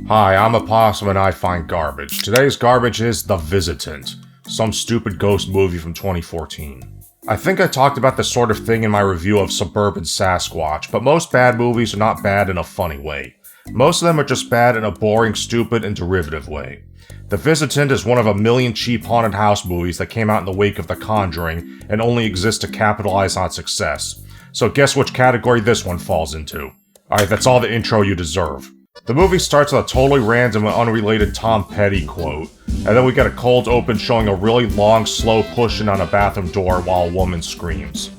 Hi, I'm a Possum and I find garbage. Today's garbage is The Visitant, some stupid ghost movie from 2014. I think I talked about this sort of thing in my review of Suburban Sasquatch, but most bad movies are not bad in a funny way. Most of them are just bad in a boring, stupid, and derivative way. The Visitant is one of a million cheap haunted house movies that came out in the wake of The Conjuring and only exists to capitalize on success. So guess which category this one falls into. Alright, that's all the intro you deserve. The movie starts with a totally random and unrelated Tom Petty quote, and then we get a cold open showing a really long, slow pushing on a bathroom door while a woman screams.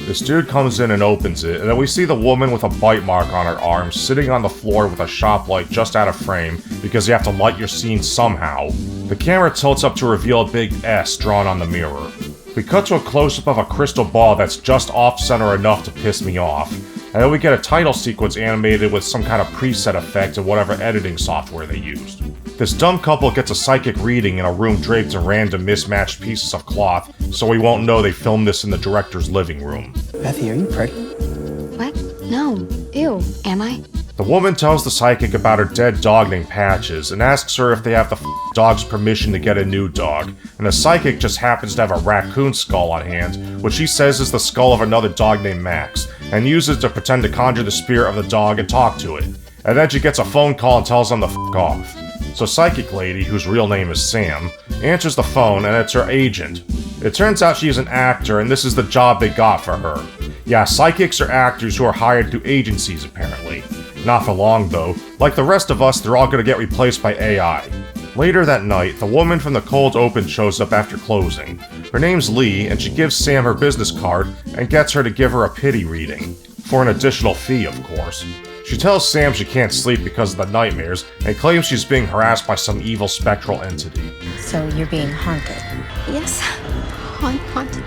This dude comes in and opens it, and then we see the woman with a bite mark on her arm sitting on the floor with a shop light just out of frame because you have to light your scene somehow. The camera tilts up to reveal a big S drawn on the mirror. We cut to a close-up of a crystal ball that's just off-center enough to piss me off, and then we get a title sequence animated with some kind of preset effect in whatever editing software they used. This dumb couple gets a psychic reading in a room draped in random mismatched pieces of cloth, so we won't know they filmed this in the director's living room. Bethy, are you pregnant? What? No. Ew. Am I? The woman tells the psychic about her dead dog named Patches and asks her if they have the dog's permission to get a new dog, and the psychic just happens to have a raccoon skull on hand, which she says is the skull of another dog named Max, and uses to pretend to conjure the spirit of the dog and talk to it. And then she gets a phone call and tells them to off. So Psychic Lady, whose real name is Sam, answers the phone and it's her agent. It turns out she is an actor and this is the job they got for her. Yeah, psychics are actors who are hired through agencies apparently. Not for long though. Like the rest of us, they're all gonna get replaced by AI. Later that night, the woman from the cold open shows up after closing. Her name's Lee, and she gives Sam her business card and gets her to give her a pity reading. For an additional fee, of course. She tells Sam she can't sleep because of the nightmares, and claims she's being harassed by some evil spectral entity. So you're being haunted? Yes. Haunted.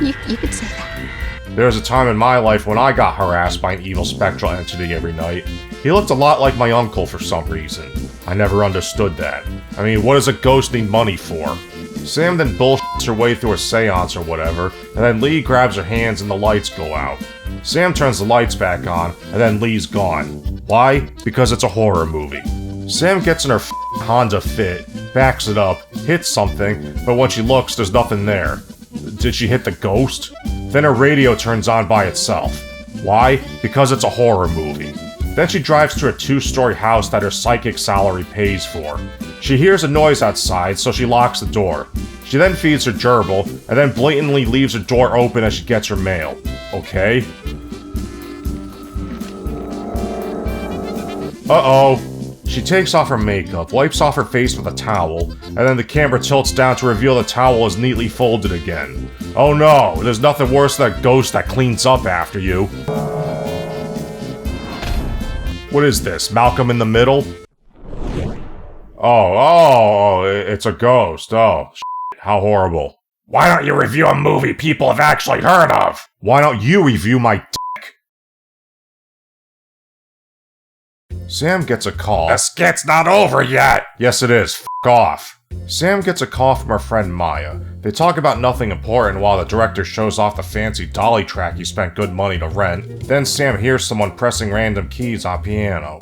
You could say that. There was a time in my life when I got harassed by an evil spectral entity every night. He looked a lot like my uncle for some reason. I never understood that. I mean, what does a ghost need money for? Sam then bullshits her way through a seance or whatever, and then Lee grabs her hands and the lights go out. Sam turns the lights back on, and then Lee's gone. Why? Because it's a horror movie. Sam gets in her Honda Fit, backs it up, hits something, but when she looks, there's nothing there. Did she hit the ghost? Then her radio turns on by itself. Why? Because it's a horror movie. Then she drives to a 2-story house that her psychic salary pays for. She hears a noise outside, so she locks the door. She then feeds her gerbil, and then blatantly leaves her door open as she gets her mail. Okay? Uh-oh. She takes off her makeup, wipes off her face with a towel, and then the camera tilts down to reveal the towel is neatly folded again. Oh no, there's nothing worse than a ghost that cleans up after you. What is this, Malcolm in the Middle? Oh, it's a ghost. Oh, shit, how horrible. Why don't you review a movie people have actually heard of? Why don't you review my dick? Sam gets a call. The skit's not over yet! Yes it is, f*** off. Sam gets a call from her friend Maya. They talk about nothing important while the director shows off the fancy dolly track he spent good money to rent. Then Sam hears someone pressing random keys on piano.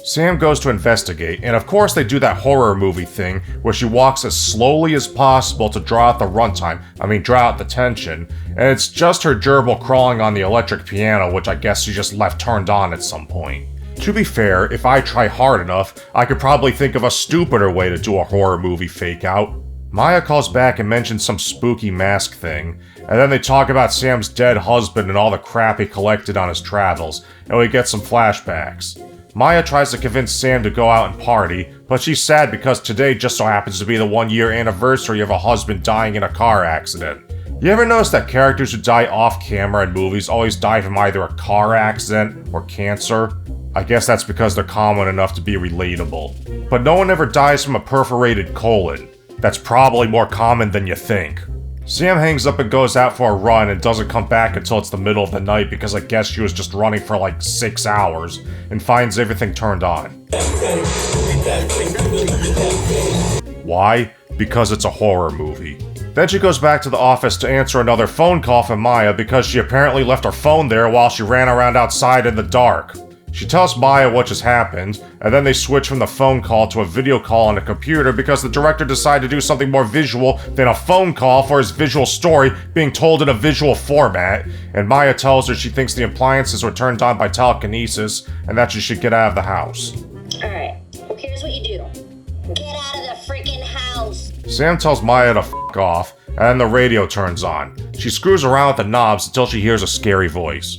Sam goes to investigate, and of course they do that horror movie thing where she walks as slowly as possible to draw out the runtime, draw out the tension, and it's just her gerbil crawling on the electric piano, which I guess she just left turned on at some point. To be fair, if I try hard enough, I could probably think of a stupider way to do a horror movie fake-out. Maya calls back and mentions some spooky mask thing, and then they talk about Sam's dead husband and all the crap he collected on his travels, and we get some flashbacks. Maya tries to convince Sam to go out and party, but she's sad because today just so happens to be the 1-year anniversary of a husband dying in a car accident. You ever notice that characters who die off-camera in movies always die from either a car accident or cancer? I guess that's because they're common enough to be relatable. But no one ever dies from a perforated colon. That's probably more common than you think. Sam hangs up and goes out for a run and doesn't come back until it's the middle of the night because I guess she was just running for like 6 hours, and finds everything turned on. Why? Because it's a horror movie. Then she goes back to the office to answer another phone call from Maya because she apparently left her phone there while she ran around outside in the dark. She tells Maya what just happened, and then they switch from the phone call to a video call on a computer because the director decided to do something more visual than a phone call for his visual story being told in a visual format, and Maya tells her she thinks the appliances were turned on by telekinesis and that she should get out of the house. Alright, well here's what you do. Get out of the freaking house! Sam tells Maya to f*** off, and then the radio turns on. She screws around with the knobs until she hears a scary voice.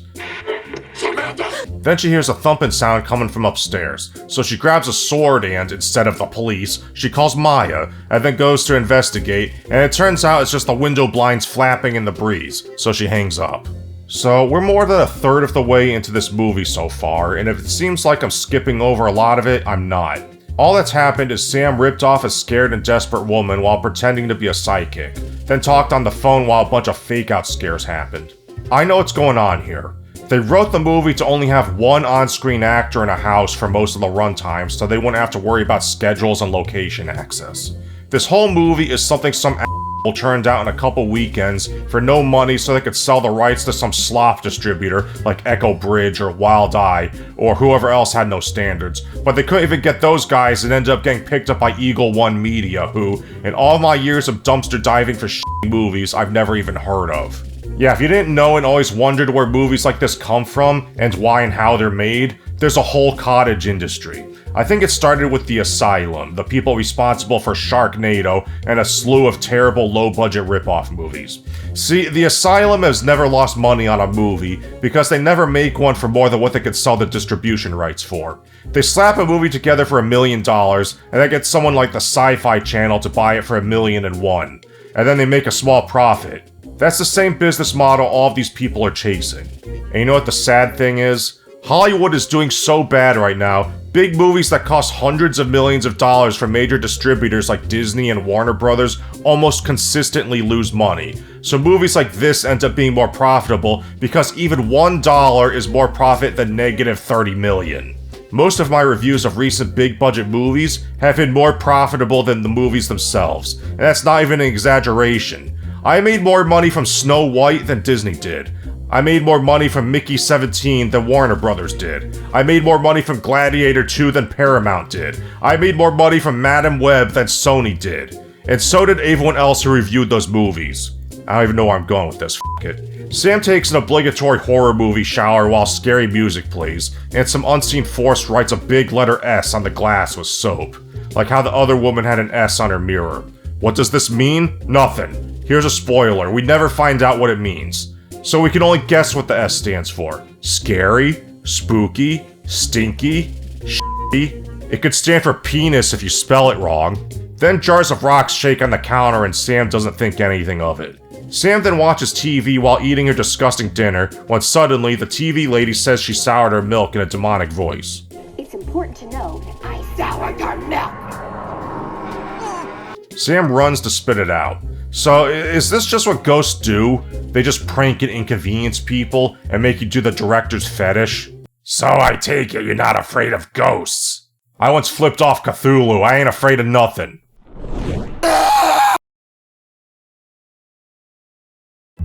Then she hears a thumping sound coming from upstairs, so she grabs a sword and, instead of the police, she calls Maya, and then goes to investigate, and it turns out it's just the window blinds flapping in the breeze, so she hangs up. So, we're more than a third of the way into this movie so far, and if it seems like I'm skipping over a lot of it, I'm not. All that's happened is Sam ripped off a scared and desperate woman while pretending to be a psychic, then talked on the phone while a bunch of fake-out scares happened. I know what's going on here. They wrote the movie to only have one on-screen actor in a house for most of the runtime so they wouldn't have to worry about schedules and location access. This whole movie is something some asshole turned out in a couple weekends for no money so they could sell the rights to some slop distributor like Echo Bridge or Wild Eye or whoever else had no standards, but they couldn't even get those guys and ended up getting picked up by Eagle One Media who, in all my years of dumpster diving for movies, I've never even heard of. Yeah, if you didn't know and always wondered where movies like this come from, and why and how they're made, there's a whole cottage industry. I think it started with The Asylum, the people responsible for Sharknado, and a slew of terrible low-budget rip-off movies. See, The Asylum has never lost money on a movie, because they never make one for more than what they could sell the distribution rights for. They slap a movie together for $1 million, and then get someone like the Sci-Fi Channel to buy it for $1,000,001, and then they make a small profit. That's the same business model all of these people are chasing. And you know what the sad thing is? Hollywood is doing so bad right now, big movies that cost hundreds of millions of dollars from major distributors like Disney and Warner Brothers almost consistently lose money. So movies like this end up being more profitable because even $1 is more profit than negative 30 million. Most of my reviews of recent big-budget movies have been more profitable than the movies themselves, and that's not even an exaggeration. I made more money from Snow White than Disney did. I made more money from Mickey 17 than Warner Brothers did. I made more money from Gladiator 2 than Paramount did. I made more money from Madam Web than Sony did. And so did everyone else who reviewed those movies. I don't even know where I'm going with this, f*** it. Sam takes an obligatory horror movie shower while scary music plays, and some unseen force writes a big letter S on the glass with soap. Like how the other woman had an S on her mirror. What does this mean? Nothing. Here's a spoiler, we never find out what it means. So we can only guess what the S stands for. Scary? Spooky? Stinky? Shitty? It could stand for penis if you spell it wrong. Then jars of rocks shake on the counter and Sam doesn't think anything of it. Sam then watches TV while eating her disgusting dinner, when suddenly the TV lady says she soured her milk in a demonic voice. It's important to know that I soured your milk! Sam runs to spit it out. So, is this just what ghosts do? They just prank and inconvenience people and make you do the director's fetish? So I take it you're not afraid of ghosts. I once flipped off Cthulhu, I ain't afraid of nothing.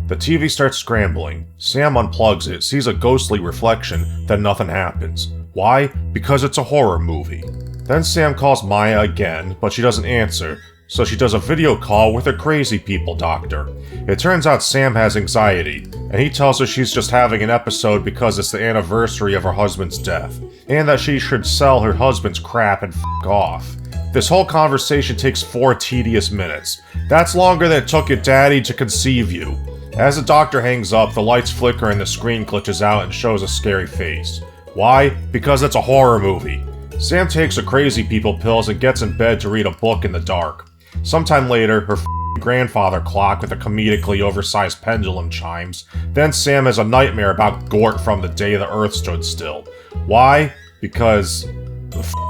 The TV starts scrambling. Sam unplugs it, sees a ghostly reflection, then nothing happens. Why? Because it's a horror movie. Then Sam calls Maya again, but she doesn't answer, so she does a video call with her crazy people doctor. It turns out Sam has anxiety, and he tells her she's just having an episode because it's the anniversary of her husband's death, and that she should sell her husband's crap and f*** off. This whole conversation takes 4 tedious minutes. That's longer than it took your daddy to conceive you. As the doctor hangs up, the lights flicker and the screen glitches out and shows a scary face. Why? Because it's a horror movie. Sam takes her crazy people pills and gets in bed to read a book in the dark. Sometime later, her grandfather clock with a comedically oversized pendulum chimes. Then Sam has a nightmare about Gort from the day the Earth stood still. Why? Because...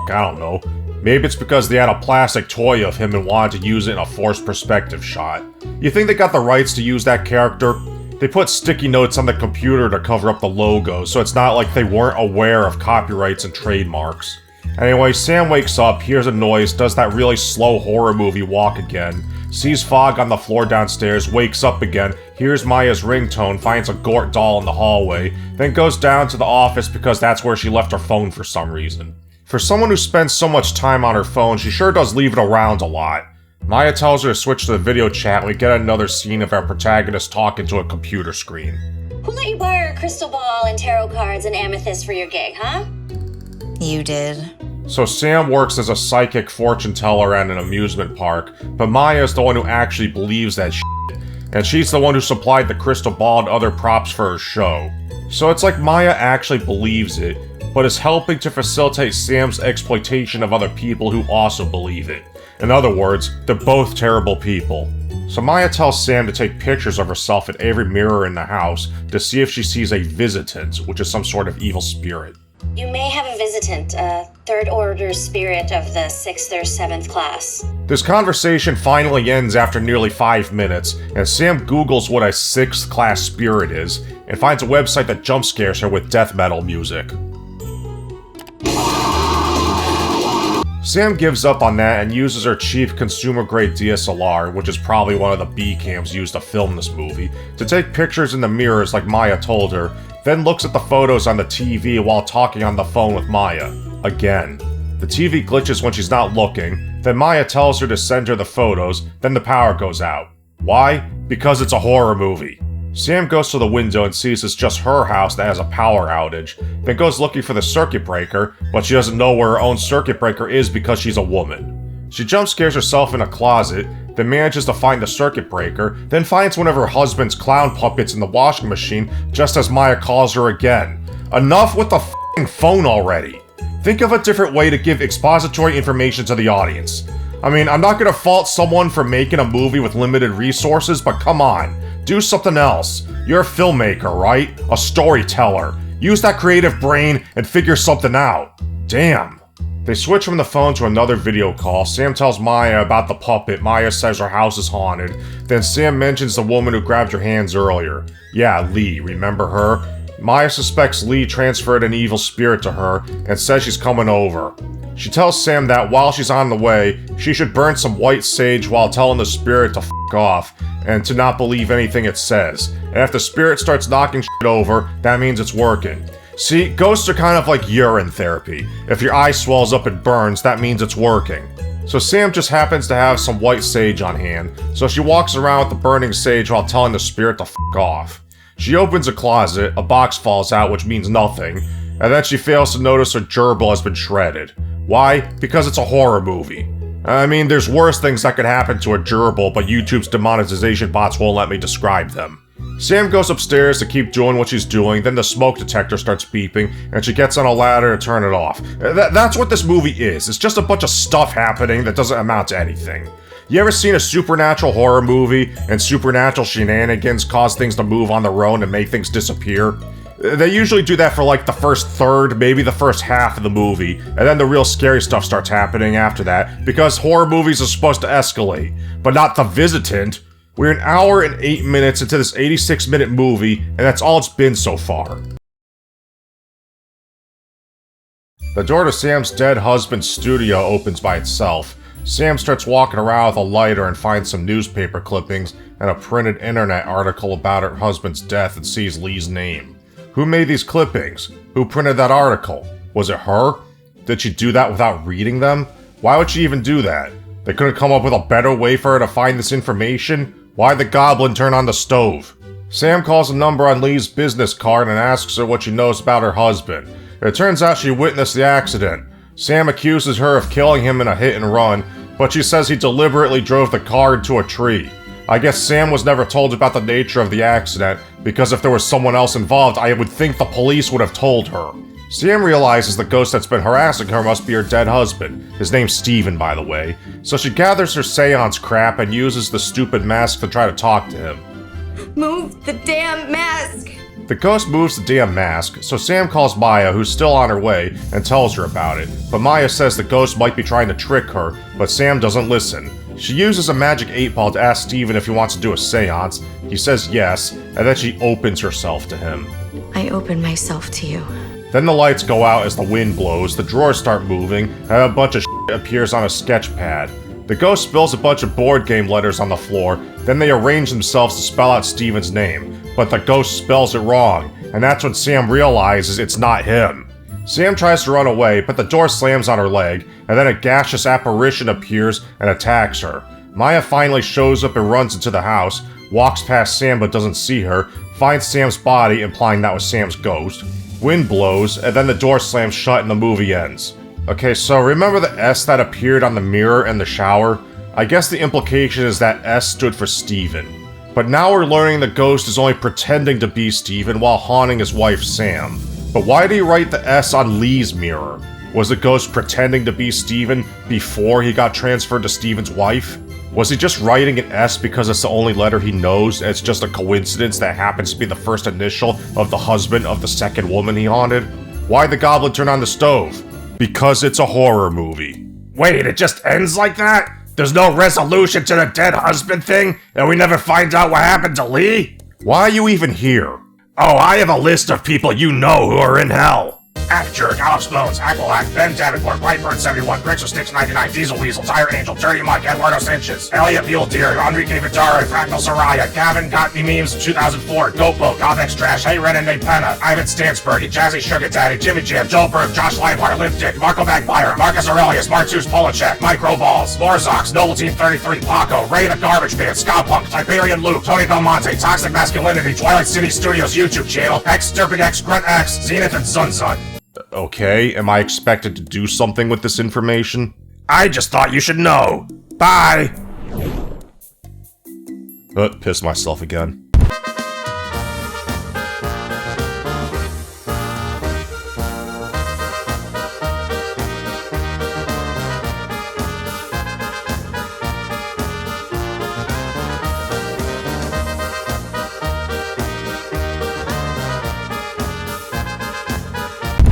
I don't know. Maybe it's because they had a plastic toy of him and wanted to use it in a forced perspective shot. You think they got the rights to use that character? They put sticky notes on the computer to cover up the logo, so it's not like they weren't aware of copyrights and trademarks. Anyway, Sam wakes up, hears a noise, does that really slow horror movie walk again, sees fog on the floor downstairs, wakes up again, hears Maya's ringtone, finds a Gort doll in the hallway, then goes down to the office because that's where she left her phone for some reason. For someone who spends so much time on her phone, she sure does leave it around a lot. Maya tells her to switch to the video chat and we get another scene of our protagonist talking to a computer screen. Who let you borrow your crystal ball and tarot cards and amethyst for your gig, huh? You did. So Sam works as a psychic fortune teller at an amusement park, but Maya is the one who actually believes that shit, and she's the one who supplied the crystal ball and other props for her show. So it's like Maya actually believes it, but is helping to facilitate Sam's exploitation of other people who also believe it. In other words, they're both terrible people. So Maya tells Sam to take pictures of herself in every mirror in the house to see if she sees a visitant, which is some sort of evil spirit. You may have a visitant, a third order spirit of the 6th or 7th class. This conversation finally ends after nearly 5 minutes, and Sam Googles what a 6th class spirit is, and finds a website that jump scares her with death metal music. Sam gives up on that and uses her cheap consumer-grade DSLR, which is probably one of the B cams used to film this movie, to take pictures in the mirrors like Maya told her, then looks at the photos on the TV while talking on the phone with Maya. Again. The TV glitches when she's not looking, then Maya tells her to send her the photos, then the power goes out. Why? Because it's a horror movie. Sam goes to the window and sees it's just her house that has a power outage, then goes looking for the circuit breaker, but she doesn't know where her own circuit breaker is because she's a woman. She jump scares herself in a closet, then manages to find the circuit breaker, then finds one of her husband's clown puppets in the washing machine just as Maya calls her again. Enough with the f***ing phone already! Think of a different way to give expository information to the audience. I mean, I'm not gonna fault someone for making a movie with limited resources, but come on. Do something else. You're a filmmaker, right? A storyteller. Use that creative brain and figure something out. Damn. They switch from the phone to another video call. Sam tells Maya about the puppet. Maya says her house is haunted. Then Sam mentions the woman who grabbed her hands earlier. Yeah, Lee. Remember her? Maya suspects Lee transferred an evil spirit to her and says she's coming over. She tells Sam that while she's on the way, she should burn some white sage while telling the spirit to f*** off and to not believe anything it says. And if the spirit starts knocking shit over, that means it's working. See, ghosts are kind of like urine therapy. If your eye swells up and burns, that means it's working. So Sam just happens to have some white sage on hand, so she walks around with the burning sage while telling the spirit to f*** off. She opens a closet, a box falls out which means nothing, and then she fails to notice her gerbil has been shredded. Why? Because it's a horror movie. I mean, there's worse things that could happen to a gerbil, but YouTube's demonetization bots won't let me describe them. Sam goes upstairs to keep doing what she's doing, then the smoke detector starts beeping, and she gets on a ladder to turn it off. That's what this movie is. It's just a bunch of stuff happening that doesn't amount to anything. You ever seen a supernatural horror movie, and supernatural shenanigans cause things to move on their own and make things disappear? They usually do that for like the first third, maybe the first half of the movie, and then the real scary stuff starts happening after that, because horror movies are supposed to escalate. But not The Visitant. We're an hour and 8 minutes into this 86-minute movie, and that's all it's been so far. The door to Sam's dead husband's studio opens by itself. Sam starts walking around with a lighter and finds some newspaper clippings and a printed internet article about her husband's death and sees Lee's name. Who made these clippings? Who printed that article? Was it her? Did she do that without reading them? Why would she even do that? They couldn't come up with a better way for her to find this information? Why'd the goblin turn on the stove? Sam calls a number on Lee's business card and asks her what she knows about her husband. It turns out she witnessed the accident. Sam accuses her of killing him in a hit and run, but she says he deliberately drove the car into a tree. I guess Sam was never told about the nature of the accident, because if there was someone else involved, I would think the police would have told her. Sam realizes the ghost that's been harassing her must be her dead husband. His name's Steven, by the way. So she gathers her seance crap and uses the stupid mask to try to talk to him. Move the damn mask! The ghost moves the damn mask, so Sam calls Maya, who's still on her way, and tells her about it. But Maya says the ghost might be trying to trick her, but Sam doesn't listen. She uses a magic 8-ball to ask Steven if he wants to do a seance. He says yes, and then she opens herself to him. I open myself to you. Then the lights go out as the wind blows, the drawers start moving, and a bunch of shit appears on a sketch pad. The ghost spills a bunch of board game letters on the floor, then they arrange themselves to spell out Steven's name, but the ghost spells it wrong, and that's when Sam realizes it's not him. Sam tries to run away, but the door slams on her leg, and then a gaseous apparition appears and attacks her. Maya finally shows up and runs into the house, walks past Sam but doesn't see her, finds Sam's body, implying that was Sam's ghost. Wind blows, and then the door slams shut and the movie ends. Okay, so remember the S that appeared on the mirror in the shower? I guess the implication is that S stood for Steven. But now we're learning the ghost is only pretending to be Steven while haunting his wife Sam. But why did he write the S on Lee's mirror? Was the ghost pretending to be Steven before he got transferred to Steven's wife? Was he just writing an S because it's the only letter he knows and it's just a coincidence that happens to be the first initial of the husband of the second woman he haunted? Why'd the goblin turn on the stove? Because it's a horror movie. Wait, it just ends like that? There's no resolution to the dead husband thing, and we never find out what happened to Lee? Why are you even here? Oh, I have a list of people you know who are in hell. Jerk, Alex Bones, Aqualac, Ben Davenport, Whitebird 71, Grinch Sticks 99, Diesel Weasel, Tire Angel, Dirty Mike, Eduardo Sanchez, Elliot Mule Deer, Enrique Vitara, Fractal Soraya, Gavin Got Me Memes 2004, Goatboat, Govex Trash, Hey Ren and Penna, Ivan Stansberg, Jazzy Sugar Daddy, Jimmy Jam, Joe Berg, Josh Limeheart, Limp Dick, Marco Magpire, Marcus Aurelius, Martus Polachek, Micro Balls, Morzox, Noble Team 33, Paco, Ray the Garbage Man, Scott Punk, Tiberian Luke, Tony Belmonte, Toxic Masculinity, Twilight City Studios YouTube channel, X Derping X Grunt X, Zenith and Zunzun. Okay, am I expected to do something with this information? I just thought you should know. Bye! Pissed myself again.